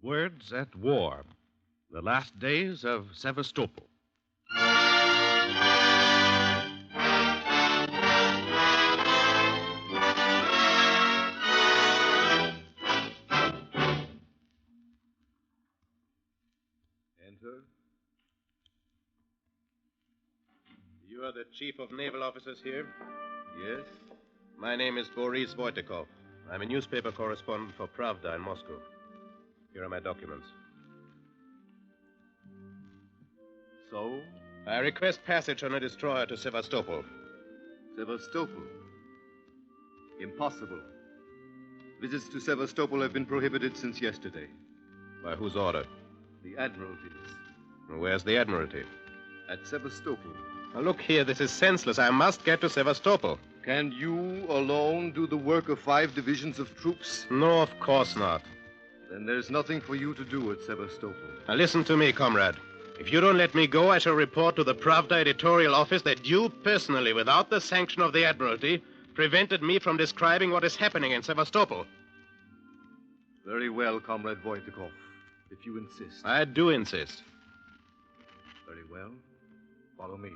Words at War. The Last Days of Sevastopol. Enter. You are the chief of naval officers here? Yes? My name is Boris Voitekov. I'm a newspaper correspondent for Pravda in Moscow. Here are my documents. So? I request passage on a destroyer to Sevastopol. Sevastopol? Impossible. Visits to Sevastopol have been prohibited since yesterday. By whose order? The Admiralty's. Where's the Admiralty? At Sevastopol. Now, look here, this is senseless. I must get to Sevastopol. Can you alone do the work of 5 divisions of troops? No, of course not. Then there's nothing for you to do at Sevastopol. Now, listen to me, comrade. If you don't let me go, I shall report to the Pravda editorial office that you personally, without the sanction of the Admiralty, prevented me from describing what is happening in Sevastopol. Very well, Comrade Voitekov, if you insist. I do insist. Very well. Follow me.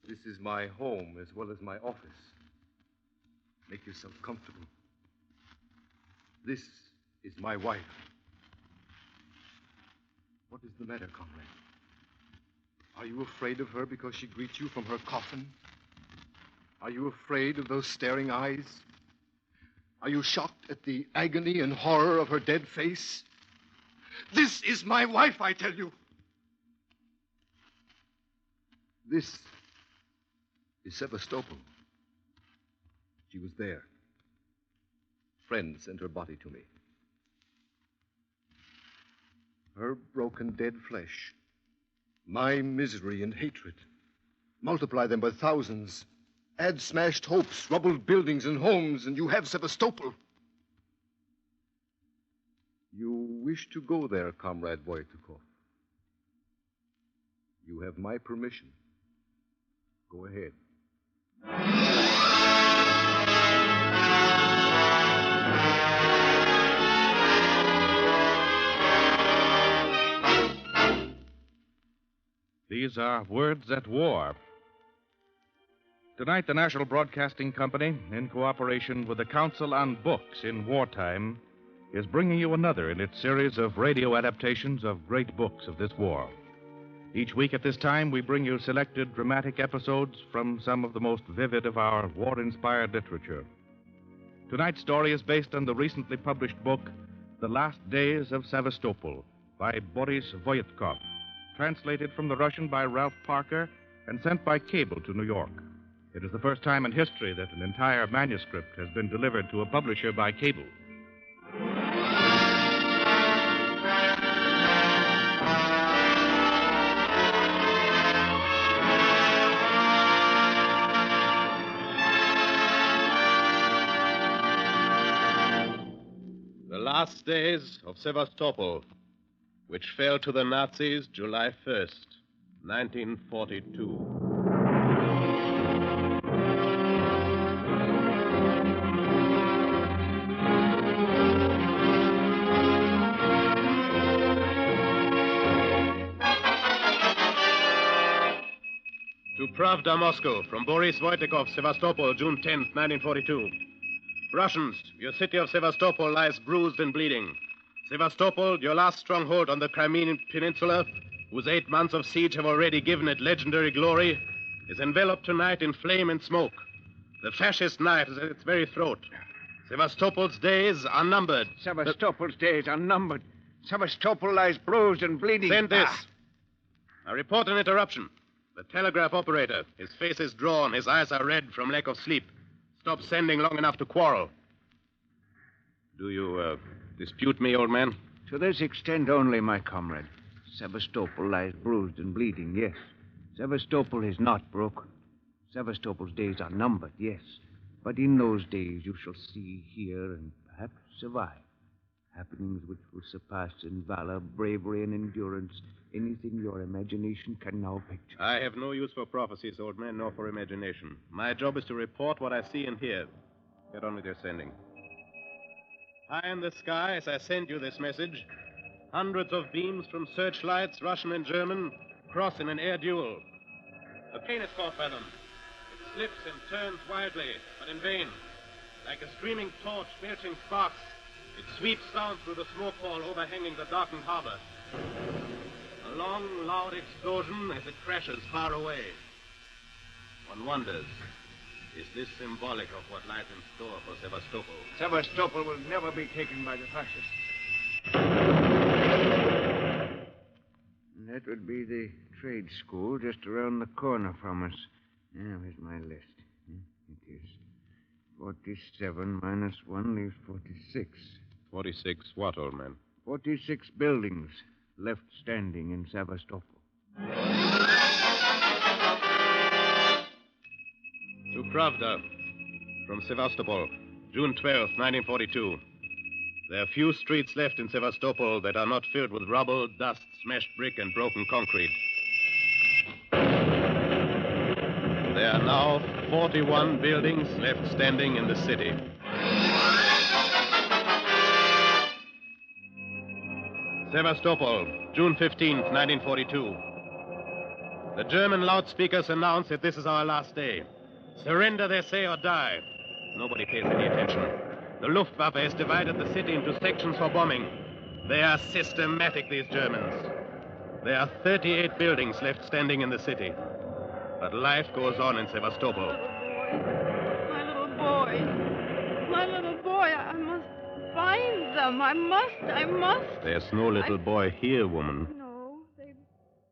This is my home as well as my office. Make yourself comfortable. This is my wife. What is the matter, comrade? Are you afraid of her because she greets you from her coffin? Are you afraid of those staring eyes? Are you shocked at the agony and horror of her dead face? This is my wife, I tell you. This is Sevastopol. She was there. Friends sent her body to me. Her broken dead flesh. My misery and hatred. Multiply them by thousands. Add smashed hopes, rubbled buildings and homes, and you have Sevastopol. You wish to go there, Comrade Voitekov. You have my permission. Go ahead. These are Words at War. Tonight, the National Broadcasting Company, in cooperation with the Council on Books in Wartime, is bringing you another in its series of radio adaptations of great books of this war. Each week at this time, we bring you selected dramatic episodes from some of the most vivid of our war-inspired literature. Tonight's story is based on the recently published book, The Last Days of Sevastopol, by Boris Voitekov, translated from the Russian by Ralph Parker and sent by cable to New York. It is the first time in history that an entire manuscript has been delivered to a publisher by cable. The Last Days of Sevastopol, which fell to the Nazis July 1st, 1942. To Pravda, Moscow, from Boris Voitekov, Sevastopol, June 10th, 1942. Russians, your city of Sevastopol lies bruised and bleeding. Sevastopol, your last stronghold on the Crimean Peninsula, whose 8 months of siege have already given it legendary glory, is enveloped tonight in flame and smoke. The fascist knife is at its very throat. Sevastopol's days are numbered. Sevastopol's days are numbered. Sevastopol lies bruised and bleeding. Send this. I report an interruption. The telegraph operator, his face is drawn, his eyes are red from lack of sleep. Stop sending long enough to quarrel. Do you, dispute me, old man? To this extent only, my comrade. Sevastopol lies bruised and bleeding, yes. Sevastopol is not broken. Sevastopol's days are numbered, yes. But in those days you shall see, hear, and perhaps survive happenings which will surpass in valor, bravery, and endurance Anything your imagination can now picture. I have no use for prophecies, old man, nor for imagination. My job is to report what I see and hear. Get on with your sending. High in the sky, as I send you this message, hundreds of beams from searchlights, Russian and German, cross in an air duel. A plane is caught by them. It slips and turns wildly, but in vain. Like a streaming torch belching sparks, it sweeps down through the smoke wall overhanging the darkened harbor. A long, loud explosion as it crashes far away. One wonders, is this symbolic of what lies in store for Sevastopol? Sevastopol will never be taken by the fascists. That would be the trade school just around the corner from us. Where's my list? It is 47 minus 1 leaves 46. 46 what, old man? 46 buildings left standing in Sevastopol. To Pravda, from Sevastopol, June 12th, 1942. There are few streets left in Sevastopol that are not filled with rubble, dust, smashed brick, and broken concrete. There are now 41 buildings left standing in the city. Sevastopol, June 15th, 1942. The German loudspeakers announce that this is our last day. Surrender, they say, or die. Nobody pays any attention. The Luftwaffe has divided the city into sections for bombing. They are systematic, these Germans. There are 38 buildings left standing in the city. But life goes on in Sevastopol. My little boy. My little boy. I must find them. I must. There's no little boy here, woman. No, they've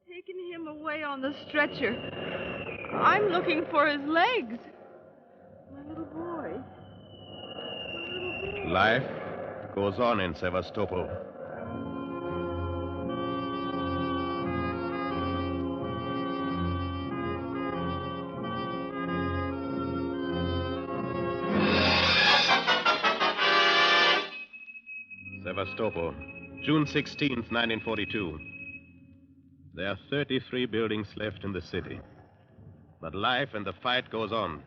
taken him away on the stretcher. I'm looking for his legs. My little boy. Life goes on in Sevastopol. Sevastopol, June 16th, 1942. There are 33 buildings left in the city. But life and the fight goes on.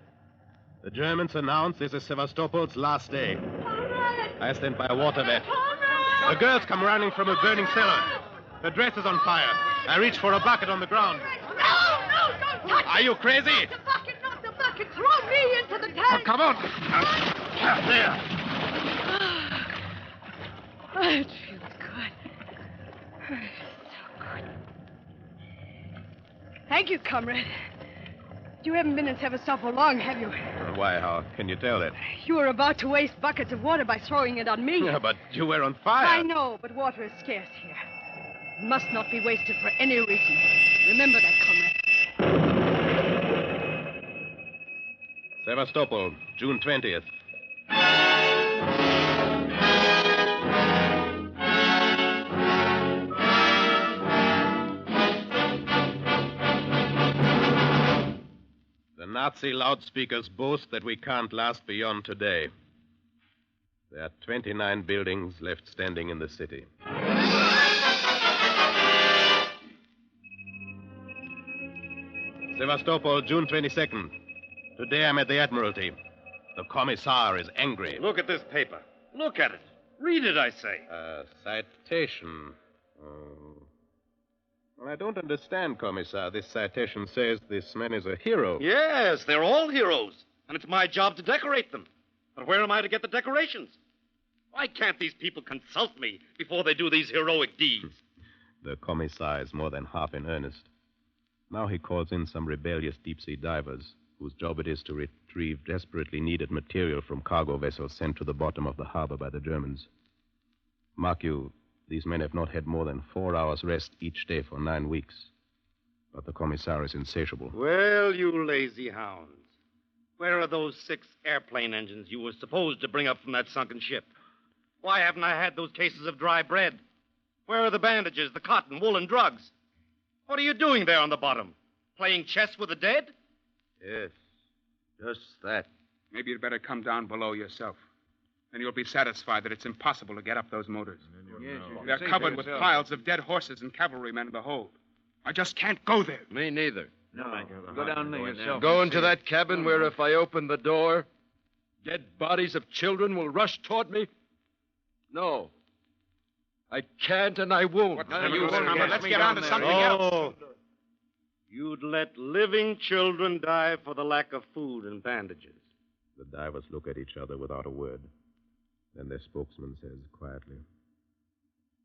The Germans announce this is Sevastopol's last day. Conrad! I stand by a water vat. Conrad! The girl's come running from a burning cellar. Her dress is on fire. I reach for a bucket on the ground. No, don't touch Are you crazy? Not the bucket. Throw me into the tank. Come on. There. It feels good. So good. Thank you, comrade. You haven't been in Sevastopol long, have you? Why, how can you tell that? You were about to waste buckets of water by throwing it on me. Yeah, but you were on fire. I know, but water is scarce here. It must not be wasted for any reason. Remember that, comrade. Sevastopol, June 20th. The Nazi loudspeakers boast that we can't last beyond today. There are 29 buildings left standing in the city. Sevastopol, June 22nd. Today I'm at the Admiralty. The Commissar is angry. Look at this paper. Look at it. Read it, I say. Citation. Oh. Well, I don't understand, Commissar. This citation says this man is a hero. Yes, they're all heroes. And it's my job to decorate them. But where am I to get the decorations? Why can't these people consult me before they do these heroic deeds? The Commissar is more than half in earnest. Now he calls in some rebellious deep-sea divers whose job it is to retrieve desperately needed material from cargo vessels sent to the bottom of the harbor by the Germans. Mark you, these men have not had more than 4 hours rest each day for 9 weeks. But the Commissar is insatiable. Well, you lazy hounds. Where are those 6 airplane engines you were supposed to bring up from that sunken ship? Why haven't I had those cases of dry bread? Where are the bandages, the cotton, wool, and drugs? What are you doing there on the bottom? Playing chess with the dead? Yes, just that. Maybe you'd better come down below yourself. then you'll be satisfied that it's impossible to get up those motors. Yes, They're covered with piles of dead horses and cavalrymen in the hold. I just can't go there. Me neither. No, go down there yourself. Go into that cabin where if I open the door, dead bodies of children will rush toward me? No. I can't and I won't. What's the use, Comrade? Let's get on to something else. You'd let living children die for the lack of food and bandages. The divers look at each other without a word. Then their spokesman says quietly,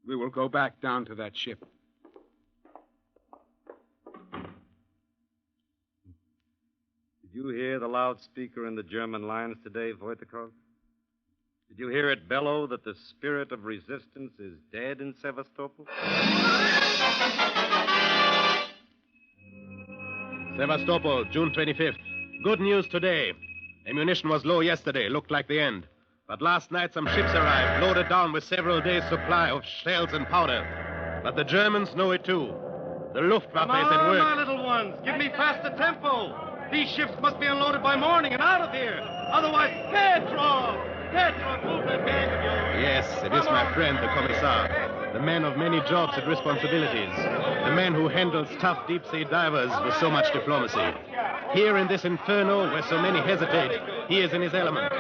We will go back down to that ship. Did you hear the loudspeaker in the German lines today, Wojtekov? Did you hear it bellow that the spirit of resistance is dead in Sevastopol? Sevastopol, June 25th. Good news today. Ammunition was low yesterday, looked like the end. But last night some ships arrived, loaded down with several days' supply of shells and powder. But the Germans know it too. The Luftwaffe is at work. my little ones, give me faster tempo. These ships must be unloaded by morning and out of here. Otherwise, Petrov, move that bag of yours. Yes, it is my friend, the Commissar. The man of many jobs and responsibilities. The man who handles tough deep-sea divers with so much diplomacy. Here in this inferno where so many hesitate, he is in his element.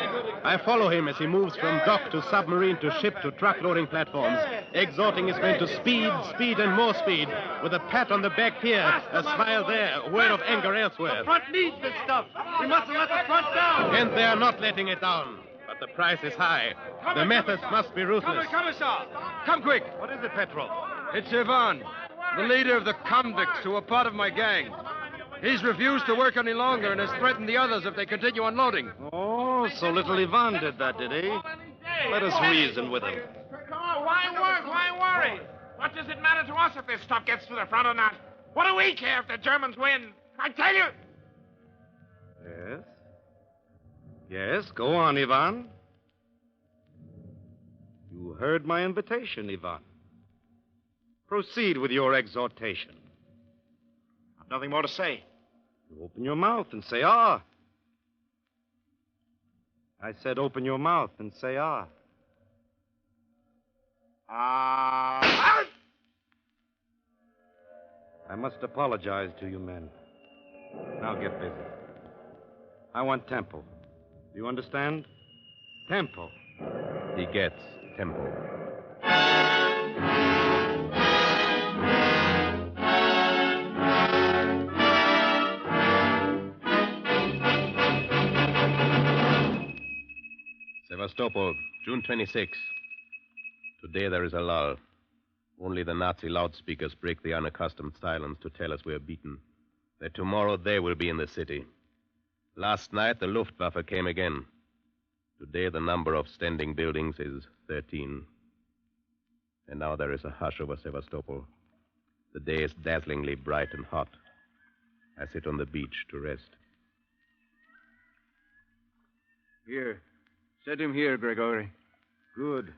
I follow him as he moves from dock to submarine to ship to truck loading platforms, exhorting his men to speed, speed, and more speed, with a pat on the back here, a smile there, a word of anger elsewhere. The front needs this stuff. We mustn't let the front down. And they are not letting it down. But the price is high. The methods must be ruthless. Commissar! Come quick! What is it, Petrov? It's Ivan, the leader of the convicts who are part of my gang. He's refused to work any longer and has threatened the others if they continue unloading. Oh, so little Ivan did that, did he? Let us reason with him. Why work? Why worry? What does it matter to us if this stuff gets to the front or not? What do we care if the Germans win? I tell you. Yes? Yes, go on, Ivan. You heard my invitation, Ivan. Proceed with your exhortation. I've nothing more to say. You open your mouth and say, ah. I said open your mouth and say, ah. Ah! I must apologize to you men. Now get busy. I want tempo. Do you understand? Tempo. He gets tempo. Sevastopol, June 26. Today there is a lull. Only the Nazi loudspeakers break the unaccustomed silence to tell us we are beaten. That tomorrow they will be in the city. Last night the Luftwaffe came again. Today the number of standing buildings is 13. And now there is a hush over Sevastopol. The day is dazzlingly bright and hot. I sit on the beach to rest. Here. Set him here, Gregory. Good.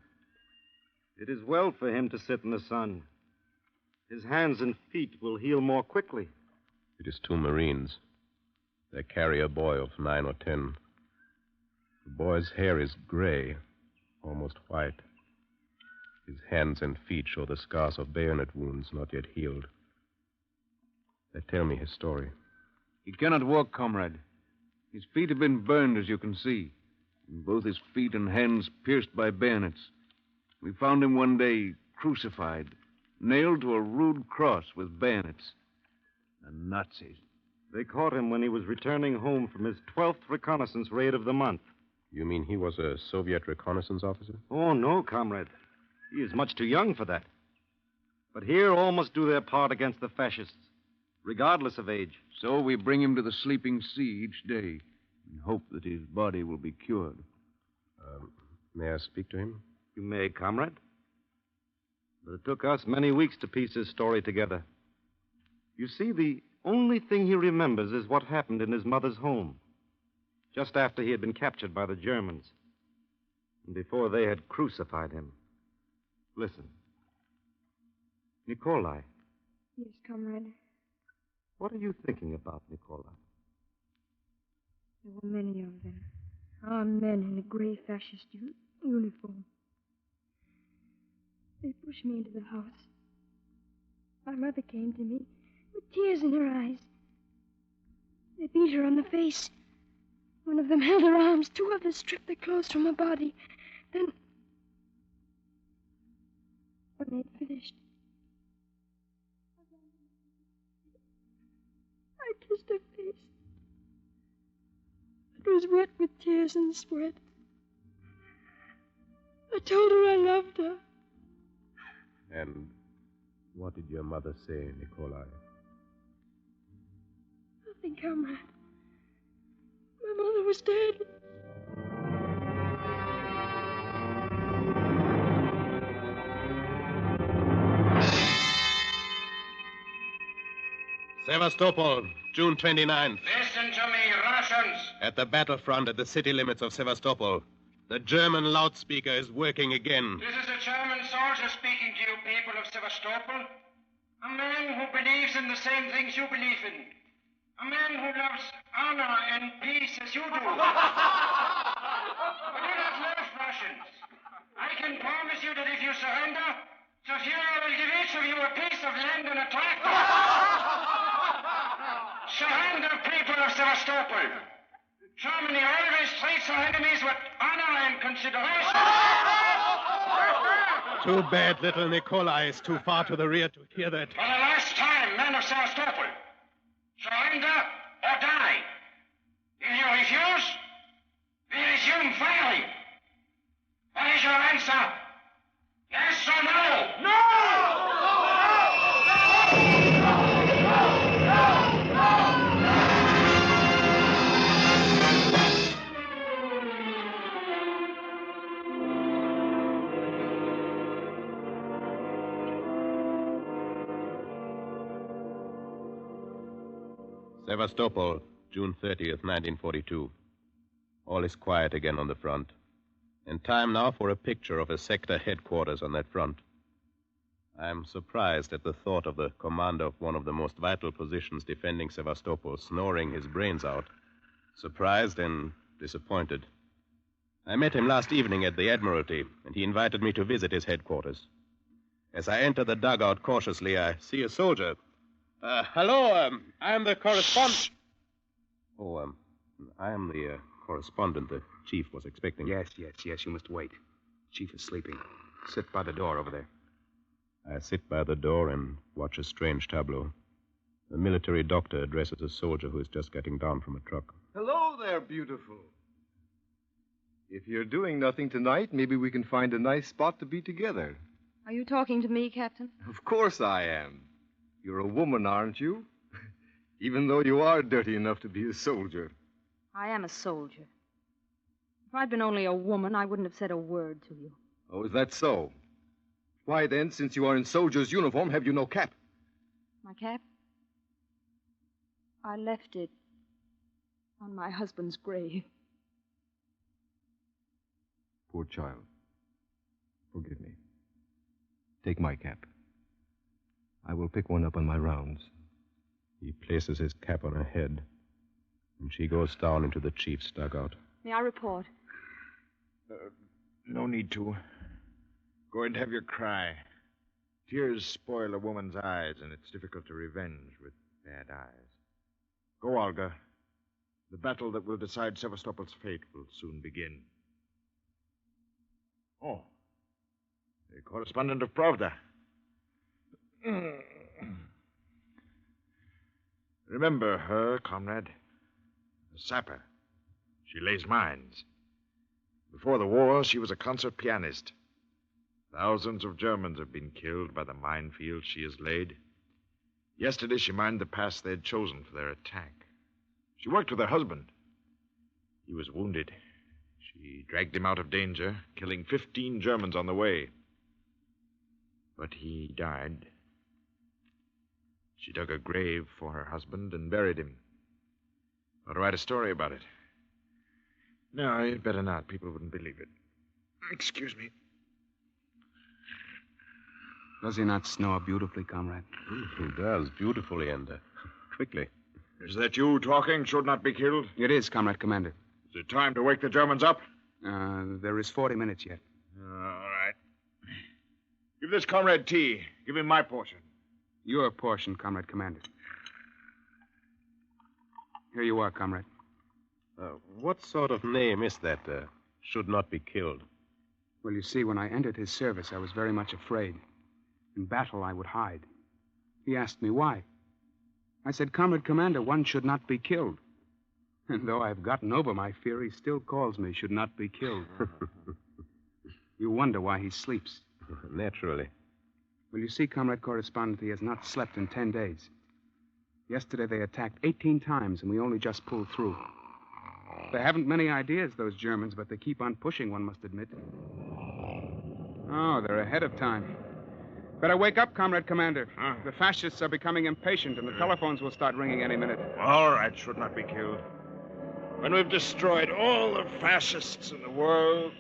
It is well for him to sit in the sun. His hands and feet will heal more quickly. It is 2 Marines. They carry a boy of 9 or 10. The boy's hair is gray, almost white. His hands and feet show the scars of bayonet wounds not yet healed. They tell me his story. He cannot walk, comrade. His feet have been burned, as you can see. And both his feet and hands pierced by bayonets. We found him one day crucified, nailed to a rude cross with bayonets. The Nazis. They caught him when he was returning home from his 12th reconnaissance raid of the month. You mean he was a Soviet reconnaissance officer? Oh, no, comrade. He is much too young for that. But here all must do their part against the fascists, regardless of age. So we bring him to the sleeping sea each day and hope that his body will be cured. May I speak to him? You may, comrade. But it took us many weeks to piece his story together. You see, the only thing he remembers is what happened in his mother's home, just after he had been captured by the Germans, and before they had crucified him. Listen. Nikolai. Yes, comrade. What are you thinking about, Nikolai? There were many of them. Our men in the gray fascist uniform. They pushed me into the house. My mother came to me with tears in her eyes. They beat her on the face. One of them held her arms. Two others stripped the clothes from her body. Then, when they'd finished, I kissed her face. It was wet with tears and sweat. I told her I loved her. And what did your mother say, Nikolai? Nothing, comrade. My mother was dead. Sevastopol, June 29th. Listen to me, Russians. At the battlefront at the city limits of Sevastopol, the German loudspeaker is working again. This is a German soldier speaking to you people of Sevastopol. A man who believes in the same things you believe in. A man who loves honor and peace as you do. But you not love Russians. I can promise you that if you surrender, the Fuhrer will give each of you a piece of land and a tractor. Surrender, people of Sevastopol. Germany always treats her enemies with honor and consideration. Too bad little Nikolai is too far to the rear to hear that. For the last time, men of Sevastopol, surrender or die. If you refuse, we resume firing. What is your answer? Yes or no? No! Sevastopol, June 30th, 1942. All is quiet again on the front. And time now for a picture of a sector headquarters on that front. I'm surprised at the thought of the commander of one of the most vital positions defending Sevastopol snoring his brains out. Surprised and disappointed. I met him last evening at the Admiralty, and he invited me to visit his headquarters. As I enter the dugout cautiously, I see a soldier. Hello, I am the correspondent. Oh, I am the correspondent the chief was expecting. Yes, you must wait. Chief is sleeping. Sit by the door over there. I sit by the door and watch a strange tableau. The military doctor addresses a soldier who is just getting down from a truck. Hello there, beautiful. If you're doing nothing tonight, maybe we can find a nice spot to be together. Are you talking to me, Captain? Of course I am. You're a woman, aren't you? Even though you are dirty enough to be a soldier. I am a soldier. If I'd been only a woman, I wouldn't have said a word to you. Oh, is that so? Why then, since you are in soldier's uniform, have you no cap? My cap? I left it on my husband's grave. Poor child. Forgive me. Take my cap. I will pick one up on my rounds. He places his cap on her head, and she goes down into the chief's dugout. May I report? No need to. Go and have your cry. Tears spoil a woman's eyes, and it's difficult to revenge with bad eyes. Go, Olga. The battle that will decide Sevastopol's fate will soon begin. Oh, the correspondent of Pravda. Remember her, comrade. A sapper. She lays mines. Before the war, she was a concert pianist. Thousands of Germans have been killed by the minefields she has laid. Yesterday, she mined the pass they had chosen for their attack. She worked with her husband. He was wounded. She dragged him out of danger, killing 15 Germans on the way. But he died. She dug a grave for her husband and buried him. I'll write a story about it. No, you'd better not. People wouldn't believe it. Excuse me. Does he not snore beautifully, comrade? He does, beautifully and quickly. Is that you talking? Should not be killed? It is, Comrade Commander. Is it time to wake the Germans up? There is 40 minutes yet. All right. Give this comrade tea. Give him my portion. Your portion, Comrade Commander. Here you are, Comrade. What sort of name is that, should not be killed? Well, you see, when I entered his service, I was very much afraid. In battle, I would hide. He asked me why. I said, Comrade Commander, one should not be killed. And though I've gotten over my fear, he still calls me should not be killed. You wonder why he sleeps. Naturally. Well, you see, Comrade Correspondent, he has not slept in 10 days. Yesterday they attacked 18 times, and we only just pulled through. They haven't many ideas, those Germans, but they keep on pushing, one must admit. Oh, they're ahead of time. Better wake up, Comrade Commander. The fascists are becoming impatient, and the telephones will start ringing any minute. All right, should not be killed. When we've destroyed all the fascists in the world,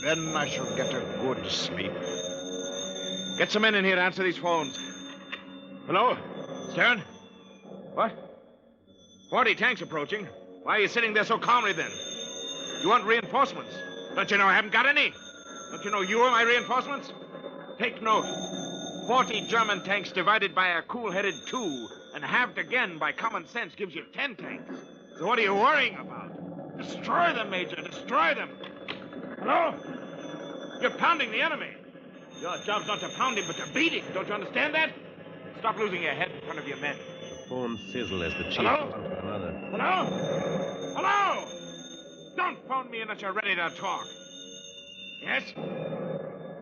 then I shall get a good sleep. Get some men in here to answer these phones. Hello? Stern? What? 40 tanks approaching. Why are you sitting there so calmly, then? You want reinforcements? Don't you know I haven't got any? Don't you know you are my reinforcements? Take note. 40 German tanks divided by a cool-headed 2 and halved again by common sense gives you 10 tanks. So what are you worrying about? Destroy them, Major. Destroy them. Hello? You're pounding the enemy. Your job's not to pound him, but to beat him. Don't you understand that? Stop losing your head in front of your men. The phone sizzle as the chief Hello? goes on to another. Hello? Hello? Don't phone me unless you're ready to talk. Yes?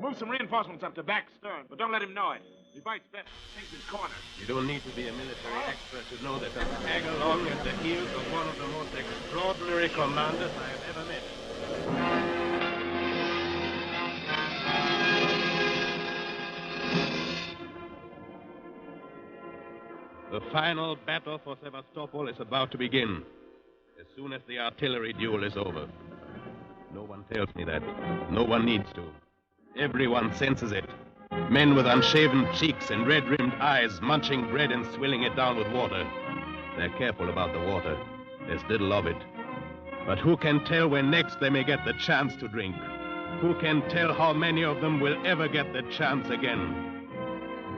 Move some reinforcements up to back Stern, but don't let him know it. He bites best. Takes his corner. You don't need to be a military expert to know that I tag along at the heels of one of the most extraordinary commanders I have ever met. The final battle for Sevastopol is about to begin. As soon as the artillery duel is over. No one tells me that. No one needs to. Everyone senses it. Men with unshaven cheeks and red-rimmed eyes munching bread and swilling it down with water. They're careful about the water. There's little of it. But who can tell when next they may get the chance to drink? Who can tell how many of them will ever get the chance again?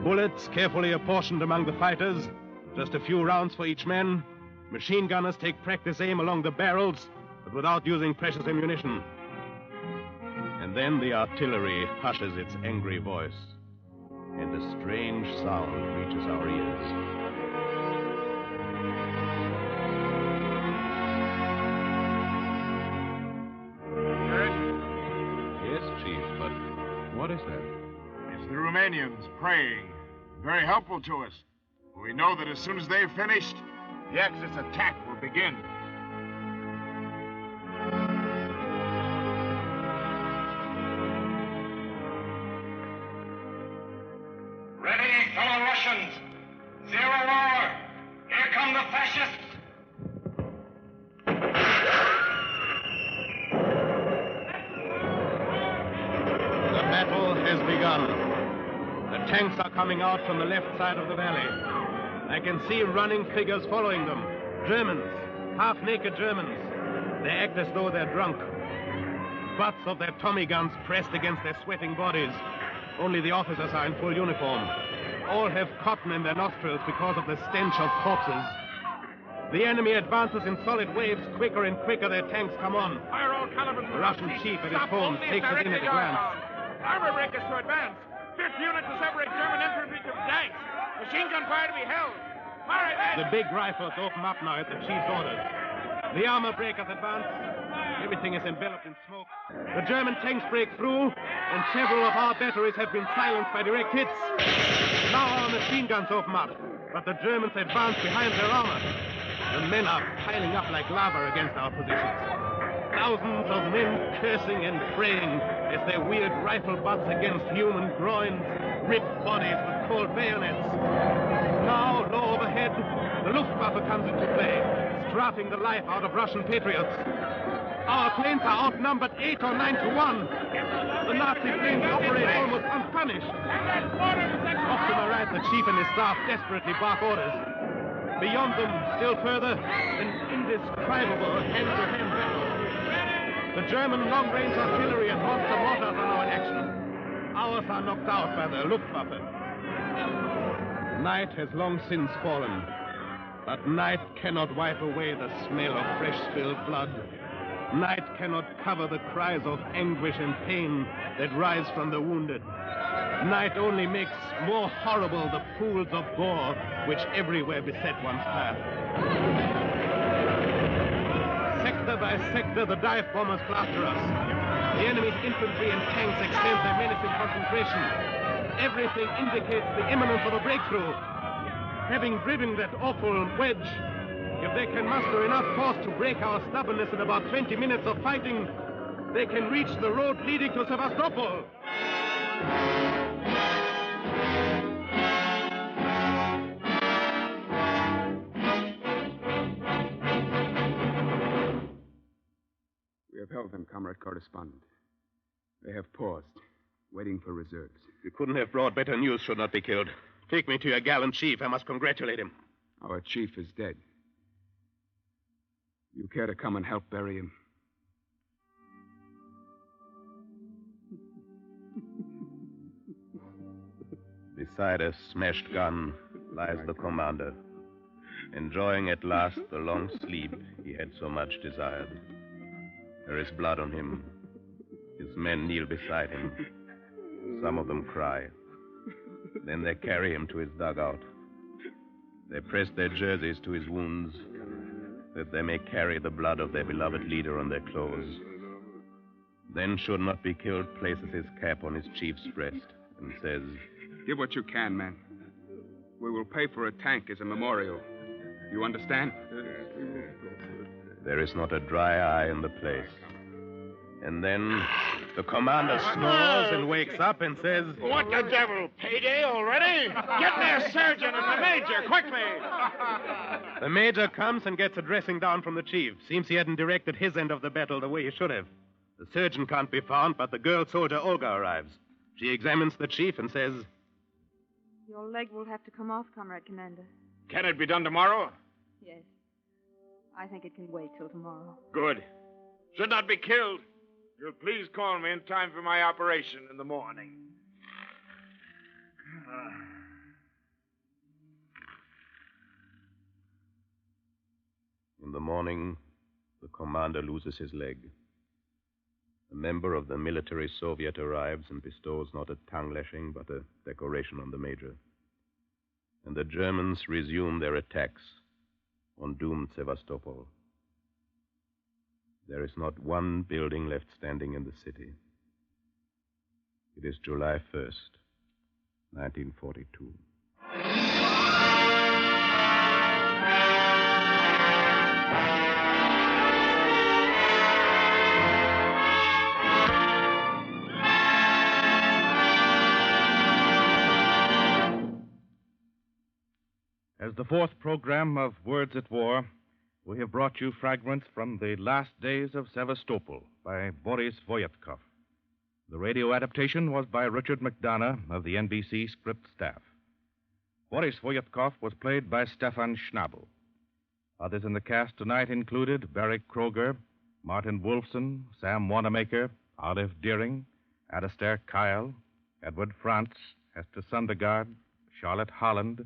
Bullets carefully apportioned among the fighters. Just a few rounds for each man. Machine gunners take practice aim along the barrels, but without using precious ammunition. And then the artillery hushes its angry voice, and a strange sound reaches our ears. Yes, Chief, but what is that? It's the Romanians praying. Very helpful to us. We know that as soon as they've finished, the Axis attack will begin. Ready, fellow Russians. 0 hour. Here come the fascists. The battle has begun. The tanks are coming out from the left side of the valley. I can see running figures following them. Germans, half-naked Germans. They act as though they're drunk. Butts of their Tommy guns pressed against their sweating bodies. Only the officers are in full uniform. All have cotton in their nostrils because of the stench of corpses. The enemy advances in solid waves. Quicker and quicker their tanks come on. Fire all calibers. The Russian chief at his phone takes it in at a glance. Armor breakers to advance. 5th unit to separate German infantry to tanks. Machine gun fire to be held. Fire ahead. The big rifles open up now at the chief's orders. The armor breakers advance. Everything is enveloped in smoke. The German tanks break through, and several of our batteries have been silenced by direct hits. Now our machine guns open up, but the Germans advance behind their armor. The men are piling up like lava against our positions. Thousands of men cursing and praying as they wield rifle butts against human groins, ripped bodies with cold bayonets. Now, low overhead, the Luftwaffe comes into play, strafing the life out of Russian patriots. Our planes are outnumbered 8 or 9 to 1. The Nazi planes operate almost unpunished. Off to the right, the chief and his staff desperately bark orders. Beyond them, still further, an indescribable hand-to-hand battle. The German long-range artillery and monster mortars are now in action. Ours are knocked out by the Luftwaffe. Night has long since fallen, but night cannot wipe away the smell of fresh spilled blood. Night cannot cover the cries of anguish and pain that rise from the wounded. Night only makes more horrible the pools of gore which everywhere beset one's path. Sector by sector, the dive bombers plaster us. The enemy's infantry and tanks extend their menacing concentration. Everything indicates the imminence of a breakthrough. Having driven that awful wedge, if they can muster enough force to break our stubbornness in about 20 minutes of fighting, they can reach the road leading to Sevastopol. We have held them, Comrade Correspondent. They have paused, waiting for reserves. You couldn't have brought better news should not be killed. Take me to your gallant chief. I must congratulate him. Our chief is dead. You care to come and help bury him? Beside a smashed gun lies the commander, enjoying at last the long sleep he had so much desired. There is blood on him. His men kneel beside him. Some of them cry. Then they carry him to his dugout. They press their jerseys to his wounds, that they may carry the blood of their beloved leader on their clothes. Then, should not be killed, places his cap on his chief's breast and says, Give what you can, man. We will pay for a tank as a memorial. You understand? There is not a dry eye in the place. And then the commander snores and wakes up and says, What the devil? Payday already? Get me a surgeon and the major, quickly! The major comes and gets a dressing down from the chief. Seems he hadn't directed his end of the battle the way he should have. The surgeon can't be found, but the girl soldier Olga arrives. She examines the chief and says, Your leg will have to come off, Comrade Commander. Can it be done tomorrow? Yes. I think it can wait till tomorrow. Good. Should not be killed. You'll please call me in time for my operation in the morning. In the morning, the commander loses his leg. A member of the military Soviet arrives and bestows not a tongue lashing, but a decoration on the major. And the Germans resume their attacks on doomed Sevastopol. There is not one building left standing in the city. It is July 1st, 1942. As the fourth program of Words at War, we have brought you fragments from The Last Days of Sevastopol by Boris Voyetkov. The radio adaptation was by Richard McDonough of the NBC script staff. Boris Voyetkov was played by Stefan Schnabel. Others in the cast tonight included Barry Kroger, Martin Wolfson, Sam Wanamaker, Olive Deering, Alistair Kyle, Edward Frantz, Hester Sundergaard, Charlotte Holland,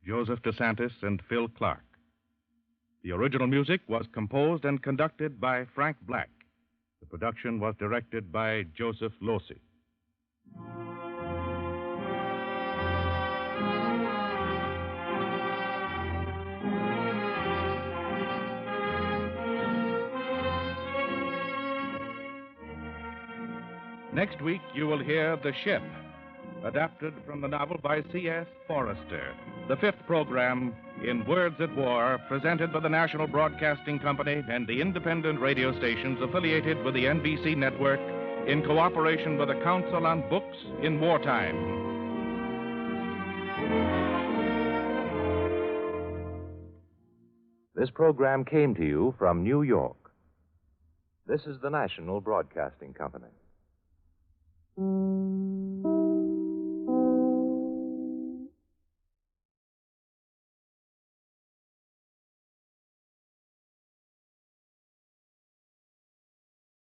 Joseph DeSantis, and Phil Clark. The original music was composed and conducted by Frank Black. The production was directed by Joseph Losey. Next week, you will hear The Ship, adapted from the novel by C.S. Forrester. The fifth program in Words at War, presented by the National Broadcasting Company and the independent radio stations affiliated with the NBC network in cooperation with the Council on Books in Wartime. This program came to you from New York. This is the National Broadcasting Company.